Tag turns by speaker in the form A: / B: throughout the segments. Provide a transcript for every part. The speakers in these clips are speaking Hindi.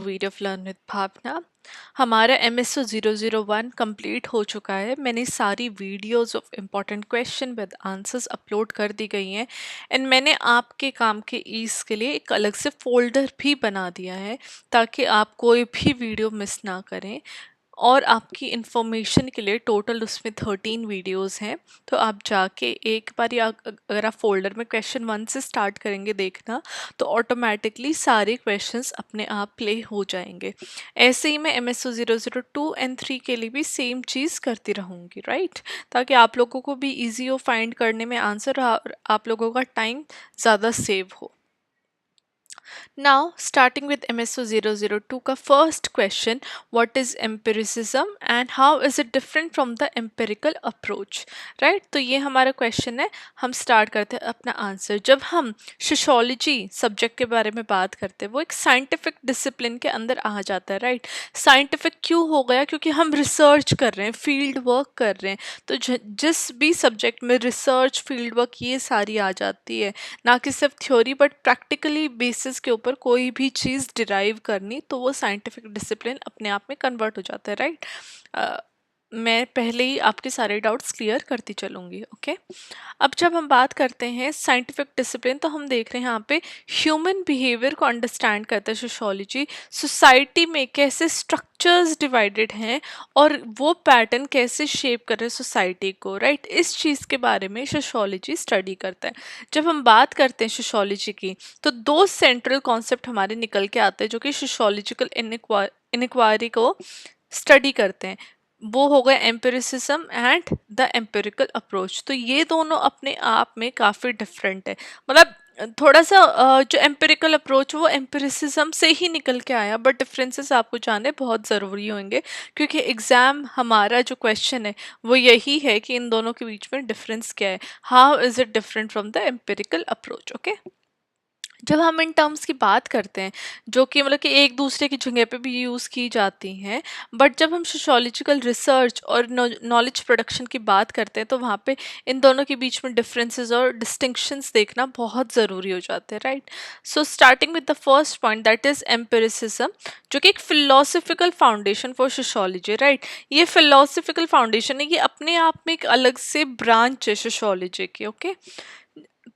A: वीडियो ऑफ लर्न विद भावना। हमारा MSO 001 कंप्लीट हो चुका है। मैंने सारी videos of important question with answers upload कर दी गई हैं एंड मैंने आपके काम के ईज़ के लिए एक अलग से फोल्डर भी बना दिया है ताकि आप कोई भी वीडियो मिस ना करें। और आपकी इंफॉर्मेशन के लिए टोटल उसमें 13 वीडियोस हैं, तो आप जाके एक बार या अगर आप फोल्डर में क्वेश्चन 1 से स्टार्ट करेंगे देखना तो ऑटोमेटिकली सारे क्वेश्चंस अपने आप प्ले हो जाएंगे। ऐसे ही मैं MSO 002 एंड 3 के लिए भी सेम चीज़ करती रहूँगी, राइट, ताकि आप लोगों को भी ईजी हो फाइंड करने में आंसर और आप लोगों का टाइम ज़्यादा सेव हो। Now, starting with MSO 002 का first question, what is empiricism and how is it different from the empirical approach? Right? तो ये हमारा question है। हम start करते हैं अपना आंसर। जब हम सोशियोलॉजी सब्जेक्ट के बारे में बात करते हैं वो एक साइंटिफिक डिसिप्लिन के अंदर आ जाता है, राइट। साइंटिफिक क्यों हो गया? क्योंकि हम रिसर्च कर रहे हैं, फील्ड वर्क कर रहे हैं, तो जिस भी सब्जेक्ट में रिसर्च, फील्ड वर्क ये सारी आ जाती है, ना कि सिर्फ थ्योरी बट प्रैक्टिकली बेसिस के ऊपर कोई भी चीज़ डिराइव करनी, तो वो साइंटिफिक डिसिप्लिन अपने आप में कन्वर्ट हो जाता है, राइट। मैं पहले ही आपके सारे डाउट्स क्लियर करती चलूँगी, ओके। अब जब हम बात करते हैं साइंटिफिक डिसिप्लिन तो हम देख रहे हैं यहाँ पे ह्यूमन बिहेवियर को अंडरस्टैंड करता है सोशियोलॉजी। सोसाइटी में कैसे स्ट्रक्चर्स डिवाइडेड हैं और वो पैटर्न कैसे शेप कर रहे हैं सोसाइटी को, राइट, इस चीज़ के बारे में सोशियोलॉजी स्टडी करता है। जब हम बात करते हैं सोशियोलॉजी की तो दो सेंट्रल कॉन्सेप्ट हमारे निकल के आते हैं जो कि सोशियोलॉजिकल इनक्वायरी को स्टडी करते हैं। वो हो गया empiricism and the empirical approach. तो ये दोनों अपने आप में काफ़ी डिफरेंट है। मतलब थोड़ा सा जो एम्पिरिकल अप्रोच वो एम्पिरिसिज्म से ही निकल के आया, बट डिफरेंसेस आपको जानने बहुत ज़रूरी होंगे क्योंकि एग्ज़ाम हमारा जो क्वेश्चन है वो यही है कि इन दोनों के बीच में डिफरेंस क्या है, how is it different from the empirical approach, okay. जब हम इन टर्म्स की बात करते हैं जो कि मतलब कि एक दूसरे की जगह पे भी यूज़ की जाती हैं, बट जब हम सोशियोलॉजिकल रिसर्च और नॉलेज प्रोडक्शन की बात करते हैं तो वहाँ पे इन दोनों के बीच में डिफरेंसेस और डिस्टिंक्शंस देखना बहुत ज़रूरी हो जाते हैं, right. So starting with the first point that is empiricism, जो कि एक philosophical foundation for sociology, right. ये फिलोसफिकल फाउंडेशन है, ये अपने आप में एक अलग से ब्रांच है सोशियोलॉजी की, ओके।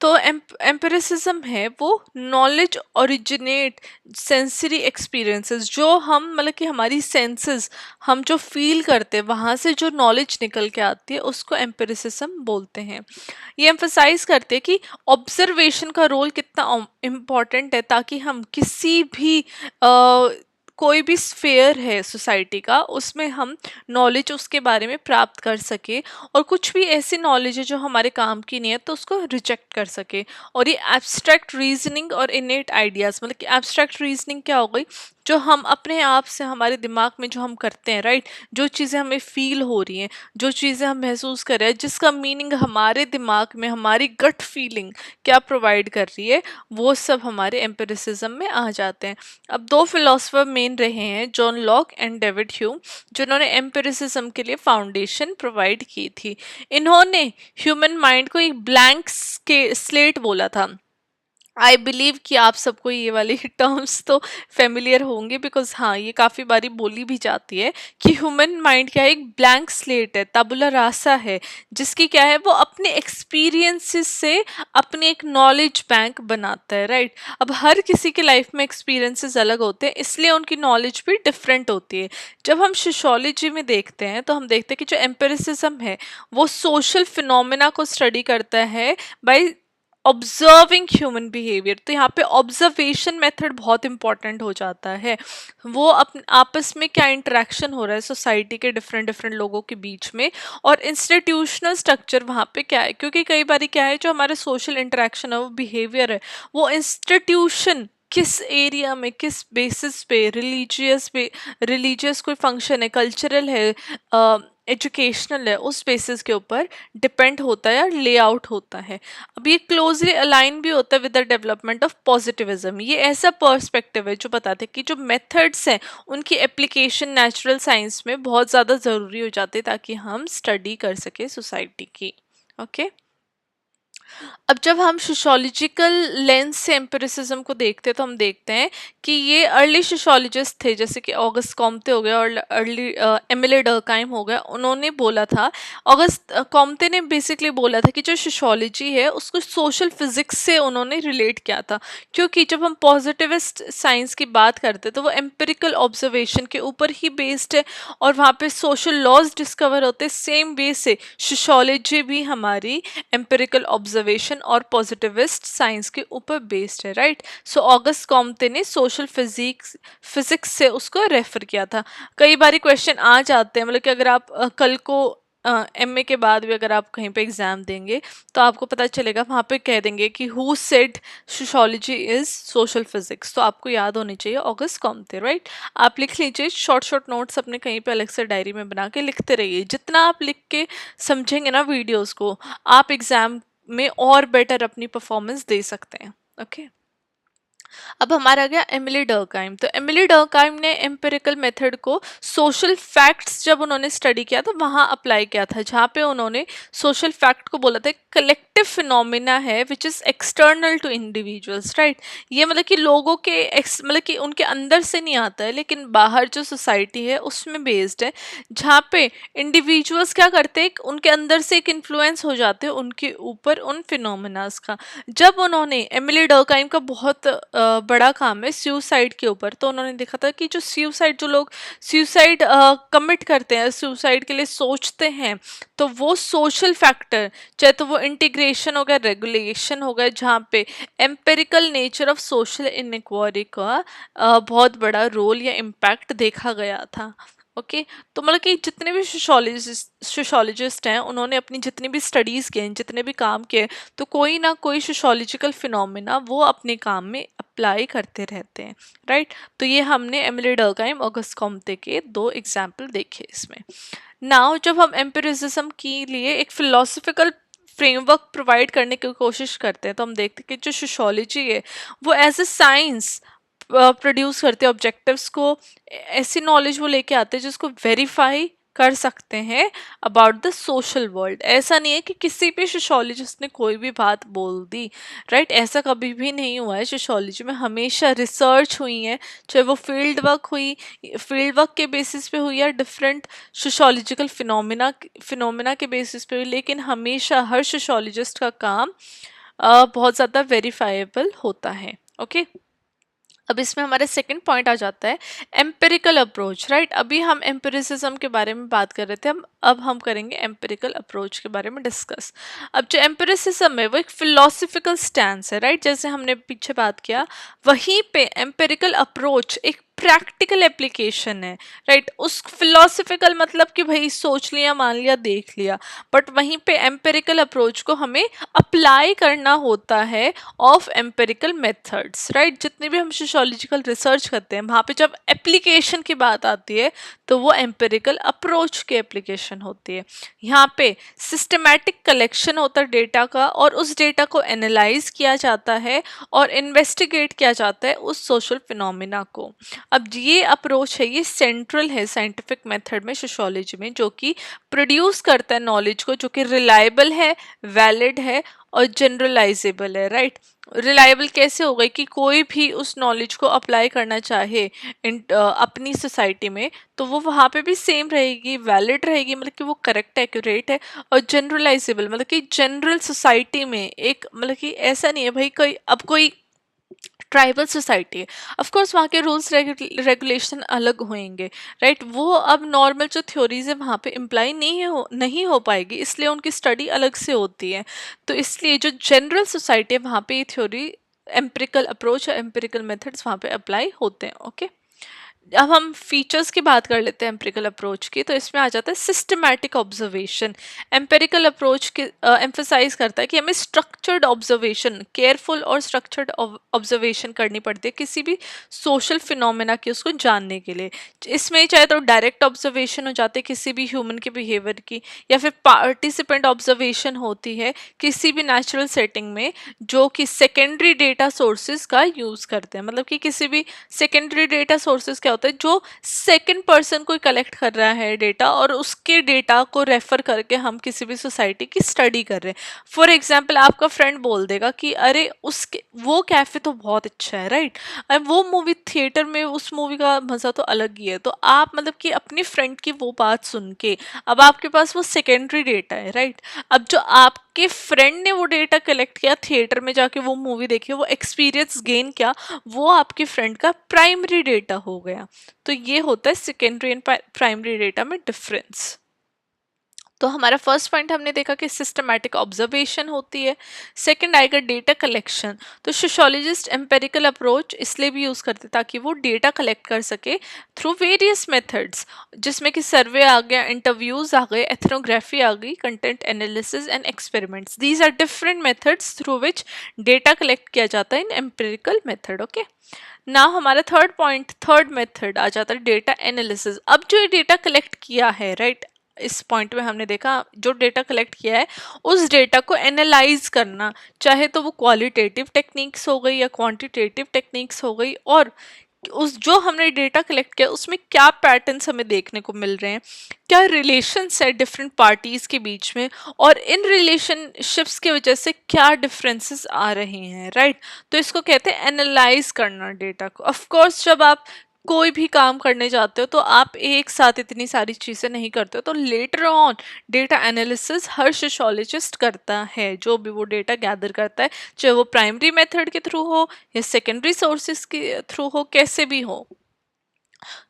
A: तो एम्पिरिसिज्म है वो नॉलेज ओरिजिनेट सेंसरी एक्सपीरियंसेस, जो हम मतलब कि हमारी सेंसेस, हम जो फील करते हैं वहाँ से जो नॉलेज निकल के आती है उसको एम्पिरिसिज्म बोलते हैं। ये एम्फसाइज करते हैं कि ऑब्जर्वेशन का रोल कितना इम्पॉर्टेंट है ताकि हम किसी भी कोई भी स्फेयर है सोसाइटी का उसमें हम नॉलेज उसके बारे में प्राप्त कर सके, और कुछ भी ऐसी नॉलेज है जो हमारे काम की नहीं है तो उसको रिजेक्ट कर सके। और ये एब्स्ट्रैक्ट रीजनिंग और इनेट आइडियाज़, मतलब कि एब्स्ट्रैक्ट रीजनिंग क्या हो गई, जो हम अपने आप से हमारे दिमाग में जो हम करते हैं, राइट, जो चीज़ें हमें फील हो रही हैं, जो चीज़ें हम महसूस कर रहे हैं, जिसका मीनिंग हमारे दिमाग में हमारी गट फीलिंग क्या प्रोवाइड कर रही है, वो सब हमारे एम्पिरिसिज्म में आ जाते हैं। अब दो फिलोसफर मेन रहे हैं, John Locke and David Hume, जिन्होंने एम्पिरिसिज्म के लिए फाउंडेशन प्रोवाइड की थी। इन्होंने ह्यूमन माइंड को एक ब्लैंक स्लेट बोला था। आई बिलीव कि आप सबको ये वाली टर्म्स तो फेमिलियर होंगे, बिकॉज हाँ ये काफ़ी बारी बोली भी जाती है कि ह्यूमन माइंड क्या है, एक ब्लैंक स्लेट है, तबुला रासा है, जिसकी क्या है वो अपने एक्सपीरियंसेस से अपनी एक नॉलेज बैंक बनाता है, राइट। अब हर किसी के लाइफ में एक्सपीरियंसेस अलग होते हैं, इसलिए उनकी नॉलेज भी डिफरेंट होती है। जब हम सोशियोलॉजी में देखते हैं तो हम देखते हैं कि जो एम्पिरिसिज्म है वो सोशल फिनोमेना को स्टडी करता है बाय ऑब्जर्विंग ह्यूमन बिहेवियर। तो यहाँ पे ऑब्जर्वेशन मेथड बहुत इंपॉर्टेंट हो जाता है। वो आपस में क्या इंटरेक्शन हो रहा है सोसाइटी के डिफरेंट डिफरेंट लोगों के बीच में, और इंस्टीट्यूशनल स्ट्रक्चर वहाँ पे क्या है, क्योंकि कई बार क्या है जो हमारे सोशल इंटरेक्शन है वो बिहेवियर है, वो इंस्टीट्यूशन किस एरिया में किस बेसिस पे, रिलीजियस कोई फंक्शन है, कल्चरल है, एजुकेशनल है, उस बेसिस के ऊपर डिपेंड होता है या लेआउट होता है। अब ये क्लोजली अलाइन भी होता है with the development of positivism. ये ऐसा पर्सपेक्टिव है जो बताते हैं कि जो मेथड्स हैं उनकी एप्लीकेशन नेचुरल साइंस में बहुत ज़्यादा ज़रूरी हो जाती है ताकि हम स्टडी कर सके सोसाइटी की, ओके। अब जब हम सोशियोलॉजिकल लेंस से एम्पिरिसिज्म को देखते हैं तो हम देखते हैं कि ये अर्ली सोशियोलॉजिस्ट थे, जैसे कि ऑगस्ट कॉम्ते हो गया और अर्ली एमिले डर्कहाइम हो गया। उन्होंने बोला था, ऑगस्ट कॉम्ते ने बेसिकली बोला था कि जो सोशियोलॉजी है उसको सोशल फिजिक्स से उन्होंने रिलेट किया था, क्योंकि जब हम पॉजिटिविस्ट साइंस की बात करते हैं तो वो एम्पिरिकल ऑब्जर्वेशन के ऊपर ही बेस्ड है और वहाँ पे सोशल लॉज डिस्कवर होते हैं। सेम वे से सोशियोलॉजी भी हमारी एम्पिरिकल ऑब्जर्वेशन और पॉजिटिविस्ट साइंस के ऊपर बेस्ड है, राइट। सो ऑगस्ट कॉम्ते ने सोशल फिजिक्स से उसको रेफर किया था। कई बार क्वेश्चन आ जाते हैं, मतलब कि अगर आप कल को एमए के बाद भी अगर आप कहीं पे एग्जाम देंगे तो आपको पता चलेगा, वहाँ पे कह देंगे कि who said sociology is social physics, तो आपको याद होनी चाहिए ऑगस्ट कॉम्ते, राइट। आप लिख लीजिए, शॉर्ट शॉर्ट नोट्स अपने कहीं पे अलग से डायरी में बना के लिखते रहिए। जितना आप लिख के समझेंगे ना वीडियोस को, आप एग्जाम में और बेटर अपनी परफॉर्मेंस दे सकते हैं। ओके, अब हमारा आ गया एमिली डर्कहाइम। तो एमिली डर्कहाइम ने एम्पिरिकल मेथड को सोशल फैक्ट्स जब उन्होंने स्टडी किया तो वहाँ अप्लाई किया था, जहाँ पे उन्होंने सोशल फैक्ट को बोला था कलेक्टिव फिनोमिना है which is external to individuals, right. ये मतलब कि लोगों के मतलब कि उनके अंदर से नहीं आता है, लेकिन बाहर जो सोसाइटी है उसमें बेस्ड है, जहाँ पे इंडिविजुअल्स क्या करते हैं, उनके अंदर से एक इन्फ्लुएंस हो जाते हैं उनके ऊपर उन फिनोमिनास का। जब उन्होंने एमिली डर्कहाइम का बहुत बड़ा काम है सुसाइड के ऊपर, तो उन्होंने देखा था कि जो लोग सुसाइड कमिट करते हैं, सुसाइड के लिए सोचते हैं, तो वो सोशल फैक्टर, चाहे तो वो इंटीग्रेशन हो गया, रेगुलेशन हो गया, जहाँ पे empirical nature of social inequality का बहुत बड़ा रोल या इम्पैक्ट देखा गया था। ओके, तो मतलब कि जितने भी सोशोलॉजिस्ट हैं, उन्होंने अपनी जितनी भी स्टडीज़ किए, जितने भी काम किए, तो कोई ना कोई सोशोलॉजिकल फिनोमिना वो अपने काम में अप्लाई करते रहते हैं, राइट। तो ये हमने एमिली डर्कहाइम, ऑगस्ट कॉम्ते के दो एग्जाम्पल देखे इसमें। नाउ जब हम एम्पिरिसिज्म के लिए एक फिलोसफिकल फ्रेमवर्क प्रोवाइड करने की कोशिश करते हैं, तो हम देखते हैं कि जो सोशोलॉजी है वो एज ए साइंस प्रोड्यूस करते हैं ऑब्जेक्टिव्स को, ऐसी नॉलेज वो लेके आते हैं जिसको वेरीफाई कर सकते हैं अबाउट द सोशल वर्ल्ड। ऐसा नहीं है कि किसी भी सोशोलॉजिस्ट ने कोई भी बात बोल दी, राइट। ऐसा कभी भी नहीं हुआ है। सोशोलॉजी में हमेशा रिसर्च हुई है, चाहे वो फील्ड वर्क के बेसिस पे हुई या डिफरेंट सोशोलॉजिकल फिनोमिना के बेसिस पे हुई, लेकिन हमेशा हर सोशोलॉजिस्ट का काम बहुत ज़्यादा वेरीफाइबल होता है। ओके, अब इसमें हमारा सेकंड पॉइंट आ जाता है एम्पिरिकल अप्रोच, राइट। अभी हम एम्पिरिसिज्म के बारे में बात कर रहे थे, अब हम करेंगे एम्पिरिकल अप्रोच के बारे में डिस्कस। अब जो एम्पिरिसिज्म है वो एक फिलोसफिकल स्टैंस है, राइट। जैसे हमने पीछे बात किया, वहीं पे एम्पिरिकल अप्रोच एक प्रैक्टिकल एप्लीकेशन है, राइट। उस फिलोसफिकल मतलब कि भाई सोच लिया, मान लिया, देख लिया, बट वहीं पे एम्पिरिकल अप्रोच को हमें अप्लाई करना होता है ऑफ एम्पिरिकल मेथड्स, राइट। जितनी भी हम सोशियोलॉजिकल रिसर्च करते हैं, वहाँ पे जब एप्लीकेशन की बात आती है तो वो एम्पिरिकल अप्रोच की एप्लीकेशन होती है। यहाँ पे सिस्टमैटिक कलेक्शन होता है डेटा का, और उस डेटा को एनालाइज किया जाता है और इन्वेस्टिगेट किया जाता है उस सोशल फिनोमिना को। अब ये अप्रोच है, ये सेंट्रल है साइंटिफिक मेथड में, सोशियोलॉजी में, जो कि प्रोड्यूस करता है नॉलेज को, जो कि रिलायबल है, वैलिड है और जनरलाइजेबल है, राइट। रिलायबल कैसे हो गई कि कोई भी उस नॉलेज को अप्लाई करना चाहे अपनी सोसाइटी में, तो वो वहाँ पे भी सेम रहेगी, वैलिड रहेगी, मतलब कि वो करेक्ट एक्यूरेट है। और जनरलाइजेबल मतलब कि जनरल सोसाइटी में एक, मतलब कि ऐसा नहीं है भाई कोई ट्राइबल सोसाइटी है, ऑफ कोर्स वहाँ के रूल्स रेगुलेशन अलग होंगे, राइट। वो अब नॉर्मल जो थ्योरीज है वहाँ पे इम्प्लाई नहीं हो पाएगी, इसलिए उनकी स्टडी अलग से होती है। तो इसलिए जो जनरल सोसाइटी है वहाँ पे ये थ्योरी, एम्पिरिकल अप्रोच और एम्पिरिकल मेथड्स वहाँ पे अप्लाई होते हैं। ओके, अब हम फीचर्स की बात कर लेते हैं एम्पिरिकल अप्रोच की, तो इसमें आ जाता है सिस्टमैटिक ऑब्जर्वेशन। एम्पिरिकल अप्रोच के एम्फसाइज करता है कि हमें स्ट्रक्चर्ड ऑब्जर्वेशन, केयरफुल और स्ट्रक्चर्ड ऑब्जर्वेशन करनी पड़ती है किसी भी सोशल फिनोमेना की, उसको जानने के लिए। इसमें चाहे तो डायरेक्ट ऑब्जर्वेशन हो जाती है किसी भी ह्यूमन के बिहेवियर की, या फिर पार्टिसिपेंट ऑब्जर्वेशन होती है किसी भी नेचुरल सेटिंग में, जो कि सेकेंडरी डेटा सोर्सेज का यूज़ करते हैं। मतलब कि किसी भी सेकेंडरी डेटा सोर्सेज क्या होता है, जो सेकंड पर्सन कोई कलेक्ट कर रहा है डेटा और उसके डेटा को रेफर करके हम किसी भी सोसाइटी की स्टडी कर रहे हैं। फॉर एग्जाम्पल आपका फ्रेंड बोल देगा कि अरे उसके वो कैफे तो बहुत अच्छा है, राइट, अब वो मूवी थिएटर में उस मूवी का मजा तो अलग ही है। तो आप मतलब कि अपनी फ्रेंड की वो बात सुन के अब आपके पास वो सेकेंडरी डेटा है, राइट। अब जो आपके फ्रेंड ने वो डेटा कलेक्ट किया, थिएटर में जाके वो मूवी देखी, वो एक्सपीरियंस गेन किया, वो आपके फ्रेंड का प्राइमरी डेटा हो गया। तो ये होता है सेकेंडरी एंड प्राइमरी डेटा में डिफरेंस। तो हमारा फर्स्ट पॉइंट हमने देखा कि सिस्टमैटिक ऑब्जर्वेशन होती है। सेकंड आएगा डेटा कलेक्शन। तो सोशोलॉजिस्ट एम्पेरिकल अप्रोच इसलिए भी यूज़ करते ताकि वो डेटा कलेक्ट कर सके थ्रू वेरियस मेथड्स, जिसमें कि सर्वे आ गया, इंटरव्यूज आ गए, एथनोग्राफी आ गई, content analysis and experiments. These are different methods through which data collect किया जाता है इन एम्पेरिकल मेथड। ओके, ना हमारा थर्ड मेथड आ जाता है डेटा एनालिसिस। अब जो ये डेटा कलेक्ट किया है, राइट, इस पॉइंट में हमने देखा जो डेटा कलेक्ट किया है उस डेटा को एनालाइज करना, चाहे तो वो क्वालिटेटिव टेक्निक्स हो गई या क्वांटिटेटिव टेक्निक्स हो गई, और उस जो हमने डेटा कलेक्ट किया उसमें क्या पैटर्न्स हमें देखने को मिल रहे हैं, क्या रिलेशंस है डिफरेंट पार्टीज के बीच में, और इन रिलेशनशिप्स की वजह से क्या डिफरेंसेस आ रहे हैं, राइट। तो इसको कहते हैं एनालाइज करना डेटा को। ऑफ कोर्स जब आप कोई भी काम करने जाते हो तो आप एक साथ इतनी सारी चीज़ें नहीं करते हो, तो later on data analysis her sociologist करता है, जो भी वो डेटा गैदर करता है, चाहे वो प्राइमरी मेथड के थ्रू हो या सेकेंडरी सोर्सेज के थ्रू हो, कैसे भी हो।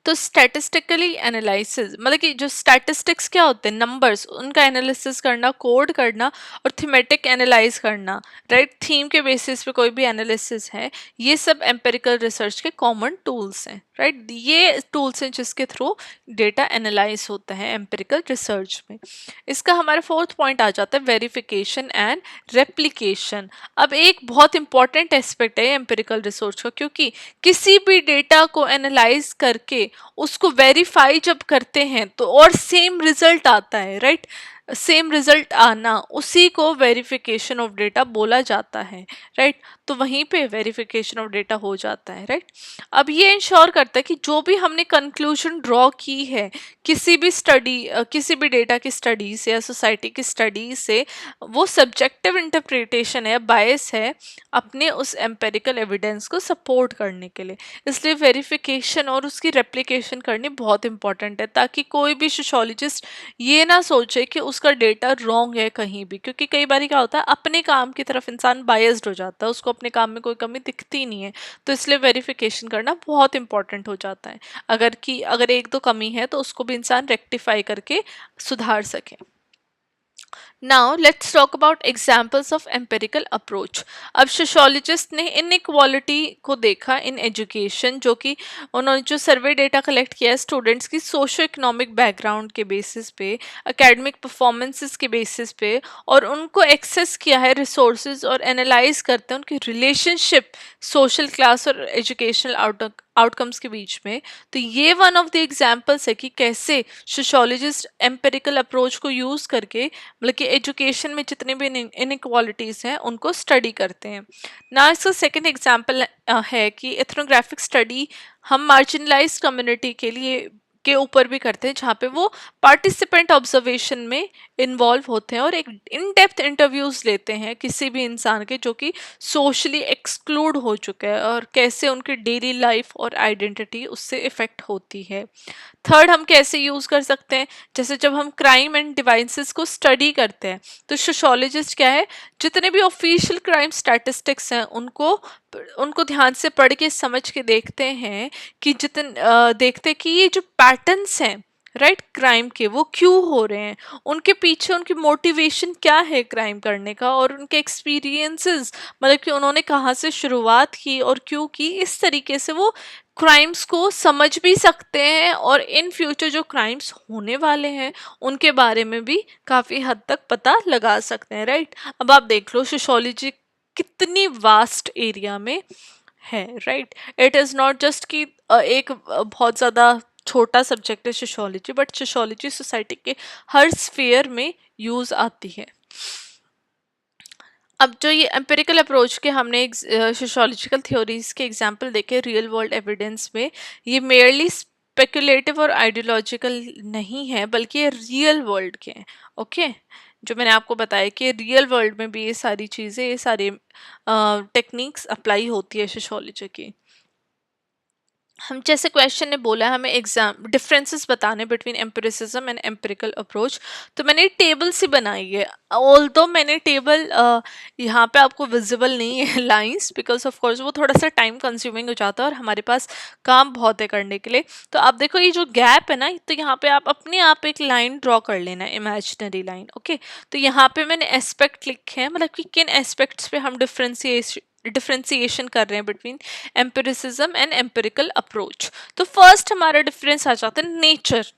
A: तो स्टैटिस्टिकली एनालिसिस मतलब कि जो स्टैटिस्टिक्स क्या होते हैं, नंबर्स, उनका एनालिसिस करना, कोड करना और थीमेटिक एनालाइज करना, राइट, थीम के बेसिस पे कोई भी एनालिसिस है, ये सब एम्पेरिकल रिसर्च के कॉमन टूल्स हैं, राइट। ये टूल्स हैं जिसके थ्रू डेटा एनालाइज होता है एम्पेरिकल रिसर्च में। इसका हमारा फोर्थ पॉइंट आ जाता है वेरिफिकेशन एंड रेप्लिकेशन। अब एक बहुत इंपॉर्टेंट एस्पेक्ट है एम्पेरिकल रिसर्च का, क्योंकि किसी भी डेटा को एनालाइज करके उसको वेरीफाई जब करते हैं तो और सेम रिजल्ट आता है, राइट, सेम रिजल्ट आना, उसी को वेरिफिकेशन ऑफ डेटा बोला जाता है, राइट। तो वहीं पे वेरिफिकेशन ऑफ डेटा हो जाता है, राइट। अब ये इंश्योर करता है कि जो भी हमने कंक्लूजन ड्रॉ की है किसी भी स्टडी, किसी भी डेटा की स्टडी से या सोसाइटी की स्टडी से, वो सब्जेक्टिव इंटरप्रिटेशन है, बायस है अपने उस एम्पेरिकल एविडेंस को सपोर्ट करने के लिए। इसलिए वेरिफिकेशन और उसकी रेप्लिकेशन करनी बहुत इंपॉर्टेंट है, ताकि कोई भी सोशोलॉजिस्ट ये ना सोचे कि उसका डेटा रॉन्ग है कहीं भी, क्योंकि कई बार क्या होता है अपने काम की तरफ इंसान बायस्ड हो जाता है, उसको अपने काम में कोई कमी दिखती नहीं है। तो इसलिए वेरिफिकेशन करना बहुत इंपॉर्टेंट हो जाता है, अगर एक दो कमी है तो उसको भी इंसान रेक्टिफाई करके सुधार सके। Now let's talk about examples of empirical approach. अब सोशोलॉजिस्ट ने इनइक्वालिटी को देखा इन एजुकेशन, जो कि उन्होंने जो सर्वे डेटा कलेक्ट किया है स्टूडेंट्स की सोशो इकोनॉमिक बैकग्राउंड के बेसिस पे, एकेडमिक परफॉर्मेंसेस के बेसिस पे, और उनको एक्सेस किया है रिसोर्सेज और एनालाइज करते हैं उनकी रिलेशनशिप सोशल क्लास और एजुकेशनल आउटकम्स के बीच में। तो ये वन ऑफ द एग्जाम्पल्स है कि कैसे सोशोलॉजिस्ट एम्पेरिकल अप्रोच को यूज़ करके मतलब कि एजुकेशन में जितने भी इनइक्वालिटीज हैं उनको स्टडी करते हैं ना। इसका सेकंड एग्जांपल है कि एथनोग्राफिक स्टडी हम मार्जिनलाइज्ड कम्युनिटी के लिए के ऊपर भी करते हैं, जहाँ पे वो पार्टिसिपेंट ऑब्जर्वेशन में इन्वॉल्व होते हैं और एक इन डेप्थ इंटरव्यूज लेते हैं किसी भी इंसान के जो कि सोशली एक्सक्लूड हो चुके हैं, और कैसे उनकी डेली लाइफ और आइडेंटिटी उससे इफेक्ट होती है। थर्ड, हम कैसे यूज़ कर सकते हैं, जैसे जब हम क्राइम एंड डिवाइसेस को स्टडी करते हैं तो सोशोलॉजिस्ट क्या है, जितने भी ऑफिशियल क्राइम स्टैटिस्टिक्स हैं उनको उनको ध्यान से पढ़ के समझ के देखते हैं कि देखते हैं कि ये जो पैटर्न्स हैं, राइट, क्राइम के, वो क्यों हो रहे हैं, उनके पीछे उनकी मोटिवेशन क्या है क्राइम करने का, और उनके एक्सपीरियंसेस मतलब कि उन्होंने कहाँ से शुरुआत की और क्यों की। इस तरीके से वो क्राइम्स को समझ भी सकते हैं और इन फ्यूचर जो क्राइम्स होने वाले हैं उनके बारे में भी काफ़ी हद तक पता लगा सकते हैं, राइट। अब आप देख लो सोशोलॉजी कितनी वास्ट एरिया में है, right. It is not just कि एक बहुत ज़्यादा छोटा सब्जेक्ट है सोशोलॉजी, बट सोशोलॉजी सोसाइटी के हर स्फीयर में यूज़ आती है। अब जो ये एम्पिरिकल अप्रोच के हमने एक सोशियोलॉजिकल थ्योरीज के एग्जांपल देखे रियल वर्ल्ड एविडेंस में, ये मेयरली स्पेकुलेटिव और आइडियोलॉजिकल नहीं है, बल्कि ये रियल वर्ल्ड के हैं। ओके, जो मैंने आपको बताया कि रियल वर्ल्ड में भी ये सारी चीज़ें, ये सारी टेक्निक्स अप्लाई होती है सोशियोलॉजी की। हम जैसे क्वेश्चन ने बोला हमें एग्जाम डिफरेंसेस बताने between empiricism and empirical approach, तो मैंने टेबल सी बनाई है। ऑल्दो मैंने टेबल यहाँ पे आपको विजिबल नहीं है लाइंस, बिकॉज ऑफ कोर्स वो थोड़ा सा टाइम कंज्यूमिंग हो जाता है और हमारे पास काम बहुत है करने के लिए। तो आप देखो ये जो गैप है ना, तो यहाँ पे आप अपने आप एक लाइन ड्रॉ कर लेना, इमेजिनरी लाइन। ओके, तो यहाँ पे मैंने एस्पेक्ट लिखे हैं, मतलब कि किन एस्पेक्ट्स पे हम डिफरेंशिएशन कर रहे हैं between empiricism and empirical approach. तो फर्स्ट हमारा डिफरेंस आ जाता है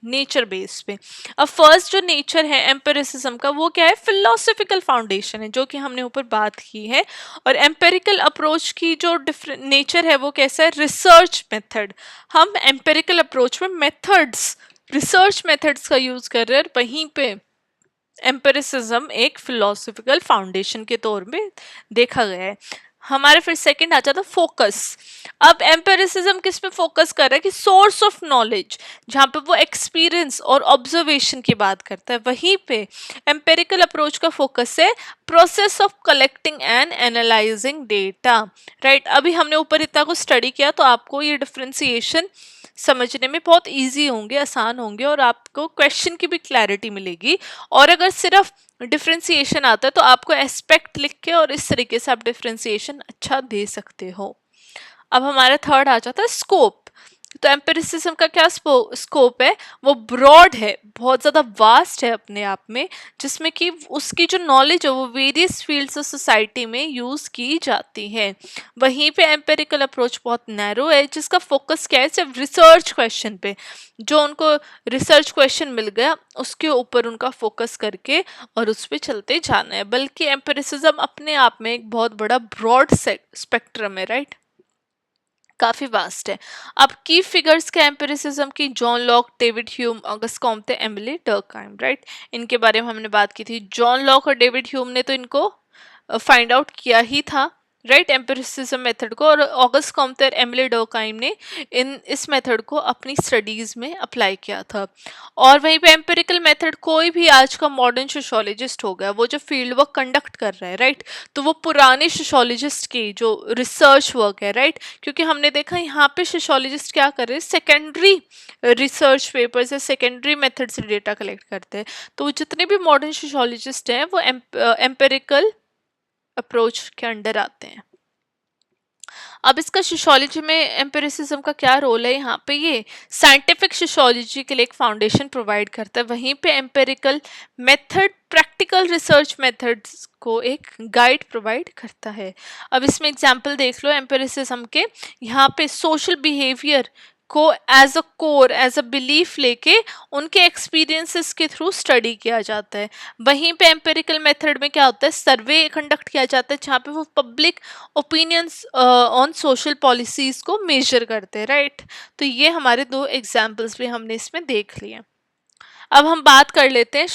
A: नेचर बेस पे। अब फर्स्ट जो नेचर है एम्पिरिसिज्म का, वो क्या है? फिलोसॉफिकल फाउंडेशन है, जो कि हमने ऊपर बात की है। और एम्पिरिकल अप्रोच की जो नेचर है वो कैसा है? Research method. हम एम्पिरिकल अप्रोच में मेथड्स, रिसर्च मेथड्स का यूज कर रहे हैं, वहीं पे एम्पिरिसिज्म एक फिलोसॉफिकल फाउंडेशन के तौर में देखा गया है। हमारे फिर सेकंड आ जाता फोकस। अब एम्पिरिसिज्म किस पे फोकस कर रहा है? कि सोर्स ऑफ नॉलेज, जहाँ पे वो एक्सपीरियंस और ऑब्जर्वेशन की बात करता है, वहीं पे एम्पिरिकल अप्रोच का फोकस है process of collecting and analysing data. Right, अभी हमने ऊपर इतना कुछ स्टडी किया, तो आपको ये डिफरेंशिएशन समझने में बहुत इजी होंगे, आसान होंगे, और आपको क्वेश्चन की भी क्लैरिटी मिलेगी। और अगर सिर्फ डिफरेंशिएशन आता है तो आपको एस्पेक्ट लिख के और इस तरीके से आप डिफरेंशिएशन अच्छा दे सकते हो। अब हमारा थर्ड आ जाता है स्कोप। तो एम्पिरिसिज्म का क्या स्कोप है? वो ब्रॉड है, बहुत ज़्यादा वास्ट है अपने आप में, जिसमें कि उसकी जो नॉलेज है वो वेरियस फील्ड्स ऑफ सोसाइटी में यूज़ की जाती है। वहीं पे एम्पिरिकल अप्रोच बहुत नैरो है, जिसका फोकस क्या है? सिर्फ रिसर्च क्वेश्चन पे, जो उनको रिसर्च क्वेश्चन मिल गया उसके ऊपर उनका फोकस करके और उस पर चलते जाना है। बल्कि एम्पिरिसिज्म अपने आप में एक बहुत बड़ा ब्रॉड स्पेक्ट्रम है। राइट, काफी वास्ट है। अब की फिगर्स के एम्पिरिसिज्म की, John Locke, David Hume, August Comte, Emily Durkheim. Right, इनके बारे में हमने बात की थी। जॉन लॉक और डेविड ह्यूम ने तो इनको फाइंड आउट किया ही था, राइट, एम्पिरिसिज्म मेथड को। और ऑगस्ट कॉम्टे और एमिली डर्कहाइम ने इस मेथड को अपनी स्टडीज में अप्लाई किया था। और वहीं पे एम्पिरिकल मेथड कोई भी आज का मॉडर्न सोशोलॉजिस्ट हो गया, वो जो फील्ड वर्क कंडक्ट कर रहा है, राइट, तो वो पुराने सोशोलॉजिस्ट की जो रिसर्च वर्क है, राइट, क्योंकि हमने देखा यहाँ पे सोशोलॉजिस्ट क्या कर रहे हैं? सेकेंडरी रिसर्च पेपर्स या सेकेंडरी मेथड से डेटा कलेक्ट करते हैं। तो जितने भी मॉडर्न सोशोलॉजिस्ट हैं वो एम्पिरिकल अप्रोच के अंडर आते हैं। अब इसका सोशियोलॉजी में एम्पिरिसिज्म का क्या रोल है? यहाँ पे ये साइंटिफिक सोशियोलॉजी के लिए एक फाउंडेशन प्रोवाइड करता है, वहीं पे empirical method practical research methods को एक गाइड प्रोवाइड करता है। अब इसमें एग्जांपल देख लो एम्पिरिसिज्म के। यहाँ पे सोशल बिहेवियर को as a core, as a belief लेके उनके एक्सपीरियंसेस के थ्रू स्टडी किया जाता है। वहीं पे एम्पिरिकल मेथड में क्या होता है? सर्वे कंडक्ट किया जाता है, जहाँ पे वो public opinions on social policies को मेजर करते हैं। राइट, तो ये हमारे दो एग्जाम्पल्स भी हमने इसमें देख लिए। अब हम बात कर लेते हैं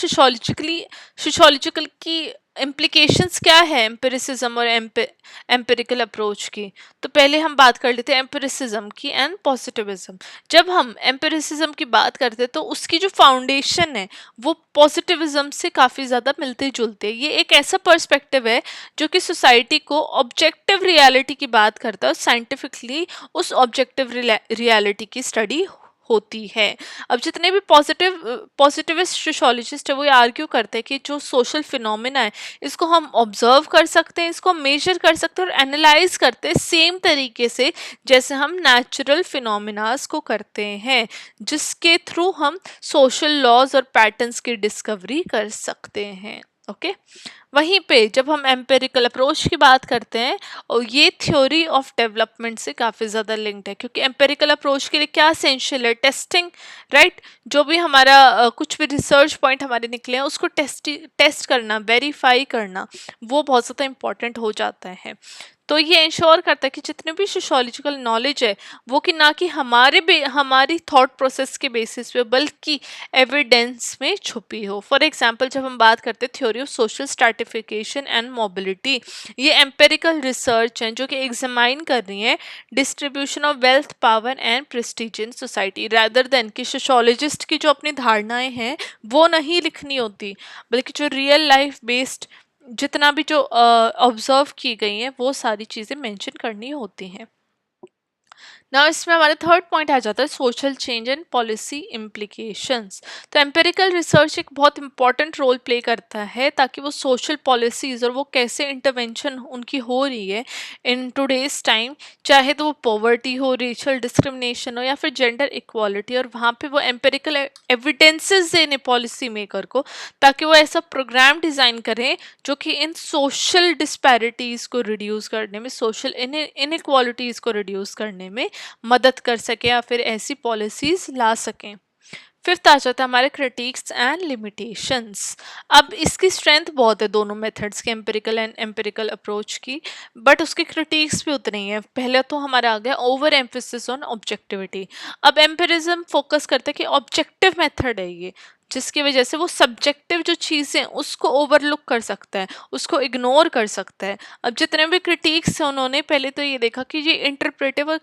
A: सोशोलॉजिकल की इम्प्लीकेशंस क्या है एम्पिरिसिज्म और एम्पिरिकल अप्रोच की। तो पहले हम बात कर लेते हैं एम्पिरिसिज्म की एंड पॉजिटिविज्म। जब हम एम्पिरिसिज्म की बात करते हैं तो उसकी जो फाउंडेशन है वो पॉजिटिविज्म से काफ़ी ज़्यादा मिलते जुलते हैं। ये एक ऐसा पर्सपेक्टिव है जो कि सोसाइटी को ऑब्जेक्टिव रियलिटी की बात करता है और साइंटिफिकली उस ऑब्जेक्टिव रियलिटी की स्टडी होती है। अब जितने भी पॉजिटिविस्ट सोशियोलॉजिस्ट है वो ये आर्ग्यू करते हैं कि जो सोशल फिनोमेना है इसको हम ऑब्जर्व कर सकते हैं, इसको मेजर कर सकते हैं और एनालाइज करते हैं सेम तरीके से जैसे हम नेचुरल फिनोमेनास को करते हैं, जिसके थ्रू हम सोशल लॉज और पैटर्न्स की डिस्कवरी कर सकते हैं। ओके, वहीं पे जब हम एम्पिरिकल अप्रोच की बात करते हैं और ये थ्योरी ऑफ डेवलपमेंट से काफ़ी ज़्यादा लिंक्ड है, क्योंकि एम्पिरिकल अप्रोच के लिए क्या एसेंशियल है? टेस्टिंग। राइट, जो भी हमारा कुछ भी रिसर्च पॉइंट हमारे निकले हैं उसको टेस्ट करना, वेरीफाई करना, वो बहुत ज़्यादा इम्पॉर्टेंट हो जाता है। तो ये इंश्योर करता है कि जितने भी सोशोलॉजिकल नॉलेज है वो कि ना कि हमारी थॉट प्रोसेस के बेसिस पे बल्कि एविडेंस में छुपी हो। फॉर एग्जांपल जब हम बात करते हैं theory of social stratification and mobility, ये एम्पेरिकल रिसर्च है जो कि एग्जामाइन कर रही है distribution of wealth, power and Prestige in society, rather than कि सोशोलॉजिस्ट की जो अपनी धारणाएं हैं वो नहीं लिखनी होती, बल्कि जो रियल लाइफ बेस्ड जितना भी जो ऑब्जर्व की गई हैं वो सारी चीज़ें मेंशन करनी होती हैं। ना इसमें हमारा थर्ड पॉइंट आ जाता है social change and policy implications. तो एम्पेरिकल रिसर्च एक बहुत इंपॉर्टेंट रोल प्ले करता है ताकि वो सोशल पॉलिसीज और वो कैसे इंटरवेंशन उनकी हो रही है इन टुडेज टाइम, चाहे तो वो पॉवर्टी हो, रेशियल डिस्क्रिमिनेशन हो या फिर जेंडर इक्वालिटी, और वहाँ पे वो एम्पेरिकल एविडेंसेस देने पॉलिसी मेकर को ताकि वो ऐसा प्रोग्राम डिज़ाइन करें जो कि इन सोशल डिस्पैरिटीज़ को रिड्यूस करने में, सोशल इनइक्वालिटीज़ को रिड्यूस करने में मदद कर सके या फिर ऐसी पॉलिसीज ला सकें। फिफ्थ आ जाता है हमारे क्रिटिक्स एंड लिमिटेशंस। अब इसकी स्ट्रेंथ बहुत है दोनों मेथड्स के, एम्पिरिकल एंड एम्पिरिकल अप्रोच की, बट उसके क्रिटिक्स भी उतने ही हैं। पहले तो हमारा आ गया ओवर एम्फेसिस ऑन ऑब्जेक्टिविटी। अब एम्पिरिज्म फोकस करता है कि ऑब्जेक्टिव मेथड है ये, जिसकी वजह से वो सब्जेक्टिव जो चीज़ें उसको ओवरलुक कर सकता है, उसको इग्नोर कर सकता है। अब जितने भी क्रिटिक्स हैं उन्होंने पहले तो ये देखा कि ये इंटरप्रेटिव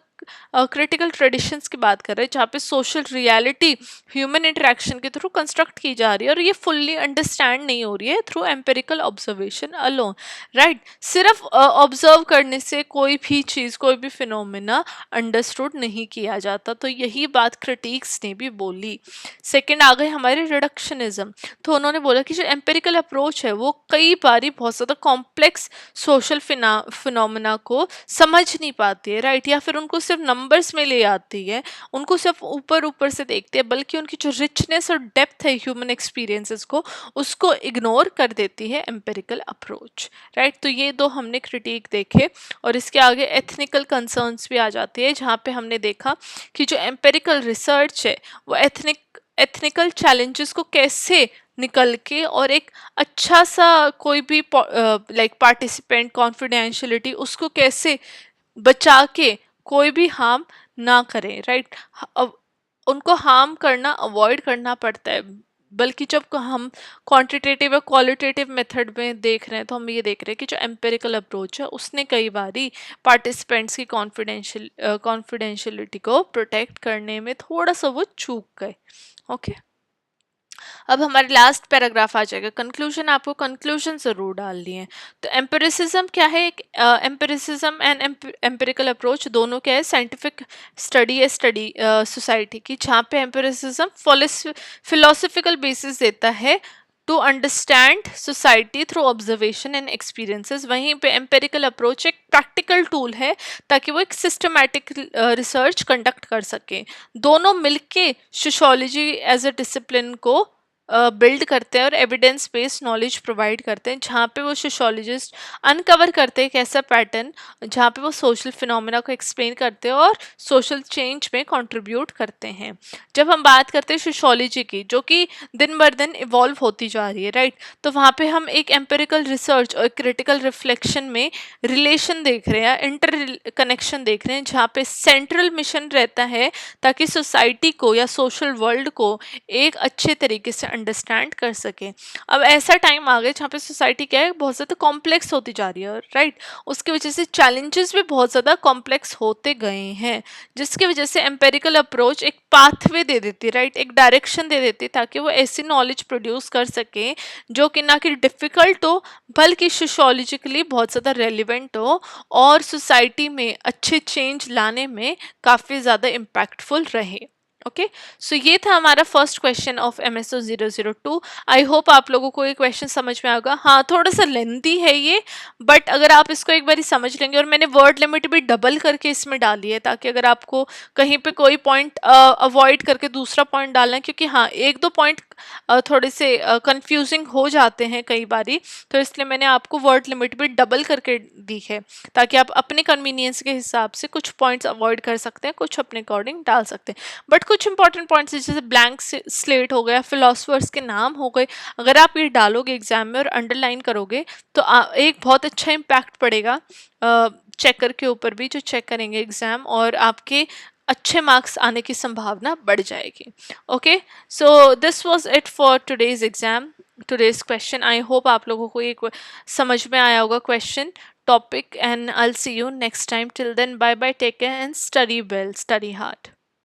A: क्रिटिकल ट्रेडिशंस की बात कर रहे हैं जहाँ पे सोशल रियलिटी ह्यूमन इंटरेक्शन के थ्रू कंस्ट्रक्ट की जा रही है और ये फुल्ली अंडरस्टैंड नहीं हो रही है through empirical observation alone, right. सिर्फ ऑब्जर्व करने से कोई भी चीज़, कोई भी फिनोमेना अंडरस्टूड नहीं किया जाता, तो यही बात क्रिटिक्स ने भी बोली। सेकेंड आ गए हमारे रिडक्शनिज्म। तो उन्होंने बोला कि जो एम्पेरिकल अप्रोच है वो कई बारी बहुत ज़्यादा कॉम्प्लेक्स सोशल फिनोमेना को समझ नहीं पाती है, राइट, या फिर उनको सिर्फ नंबर्स में ले आती है, उनको सिर्फ ऊपर ऊपर से देखते हैं, बल्कि उनकी जो रिचनेस और डेप्थ है ह्यूमन एक्सपीरियंसेस को उसको इग्नोर कर देती है एम्पेरिकल अप्रोच, राइट। तो ये दो हमने क्रिटिक देखे और इसके आगे एथनिकल कंसर्न्स भी आ जाती है, जहाँ पे हमने देखा कि जो एम्पेरिकल रिसर्च है वो एथनिकल चैलेंजेस को कैसे निकल के और एक अच्छा सा कोई भी लाइक पार्टिसिपेंट कॉन्फिडेंशियलिटी उसको कैसे बचा के कोई भी हार्म ना करें, राइट। अब उनको हार्म करना अवॉइड करना पड़ता है, बल्कि जब हम क्वांटिटेटिव या क्वालिटेटिव मेथड में देख रहे हैं तो हम ये देख रहे हैं कि जो एम्पेरिकल अप्रोच है उसने कई बारी पार्टिसिपेंट्स की कॉन्फिडेंशियलिटी को प्रोटेक्ट करने में थोड़ा सा वो चूक गए। ओके, अब हमारे लास्ट पैराग्राफ आ जाएगा कंक्लूजन। आपको कंक्लूजन ज़रूर डालनी है। तो एम्पिरिसिज्म क्या है? एक एम्पिरिसिज्म एंड एम्पिरिकल अप्रोच दोनों क्या है? साइंटिफिक स्टडी है, स्टडी सोसाइटी की, जहाँ पे एम्पिरिसिज्म फिलोसफिकल बेसिस देता है to understand society through observation and experiences. वहीं पे एम्पेरिकल अप्रोच एक प्रैक्टिकल टूल है ताकि वो एक सिस्टमैटिक रिसर्च कंडक्ट कर सके। दोनों मिलके सोशियोलॉजी एज अ डिसिप्लिन को बिल्ड करते हैं और एविडेंस बेस्ड नॉलेज प्रोवाइड करते हैं, जहाँ पे वो सोशियोलॉजिस्ट अनकवर करते हैं एक ऐसा पैटर्न जहाँ पे वो सोशल फिनोमेना को एक्सप्लेन करते हैं और सोशल चेंज में कंट्रीब्यूट करते हैं। जब हम बात करते हैं सोशियोलॉजी की, जो कि दिन बर दिन इवॉल्व होती जा रही है, राइट, तो वहाँ पे हम एक एम्पेरिकल रिसर्च और क्रिटिकल रिफ्लेक्शन में रिलेशन देख रहे हैं, इंटर कनेक्शन देख रहे हैं, जहाँ पे सेंट्रल मिशन रहता है ताकि सोसाइटी को या सोशल वर्ल्ड को एक अच्छे तरीके से अंडरस्टैंड कर सके। अब ऐसा टाइम आ गया जहाँ पे सोसाइटी क्या है, बहुत ज़्यादा कॉम्प्लेक्स होती जा रही है, राइट। उसकी वजह से चैलेंजेस भी बहुत ज़्यादा कॉम्प्लेक्स होते गए हैं, जिसकी वजह से एम्पेरिकल अप्रोच एक पाथवे दे देती, राइट, एक डायरेक्शन दे देती ताकि वो ऐसी नॉलेज प्रोड्यूस कर सके जो कि ना कि डिफ़िकल्ट हो बल्कि सोशियोलॉजिकली बहुत ज़्यादा रेलिवेंट हो और सोसाइटी में अच्छे चेंज लाने में काफ़ी ज़्यादा इम्पैक्टफुल रहे। ओके, सो ये था हमारा first question of MSO 002। I hope आप लोगों को ये क्वेश्चन समझ में आएगा। हाँ, थोड़ा सा लेंथी है ये, बट अगर आप इसको एक बार समझ लेंगे, और मैंने वर्ड लिमिट भी डबल करके इसमें डाली है ताकि अगर आपको कहीं पे कोई पॉइंट अवॉइड करके दूसरा पॉइंट डालना है, क्योंकि हाँ एक दो पॉइंट थोड़े से कंफ्यूजिंग हो जाते हैं कई बारी, तो इसलिए मैंने आपको वर्ड लिमिट भी डबल करके दी है ताकि आप अपने कन्वीनियंस के हिसाब से कुछ पॉइंट्स अवॉइड कर सकते हैं, कुछ अपने अकॉर्डिंग डाल सकते हैं। बट कुछ इंपॉर्टेंट पॉइंट्स जैसे ब्लैंक स्लेट हो गया, फिलोसफर्स के नाम हो गए, अगर आप ये डालोगे एग्जाम में और अंडरलाइन करोगे तो एक बहुत अच्छा इम्पैक्ट पड़ेगा चेकर के ऊपर भी जो चेक करेंगे एग्ज़ाम, और आपके अच्छे मार्क्स आने की संभावना बढ़ जाएगी। Okay, so this was it for today's exam, today's question. I hope आप लोगों को ये समझ में आया होगा question topic, and I'll see you next time. Till then, bye bye, take care, and study well, study hard.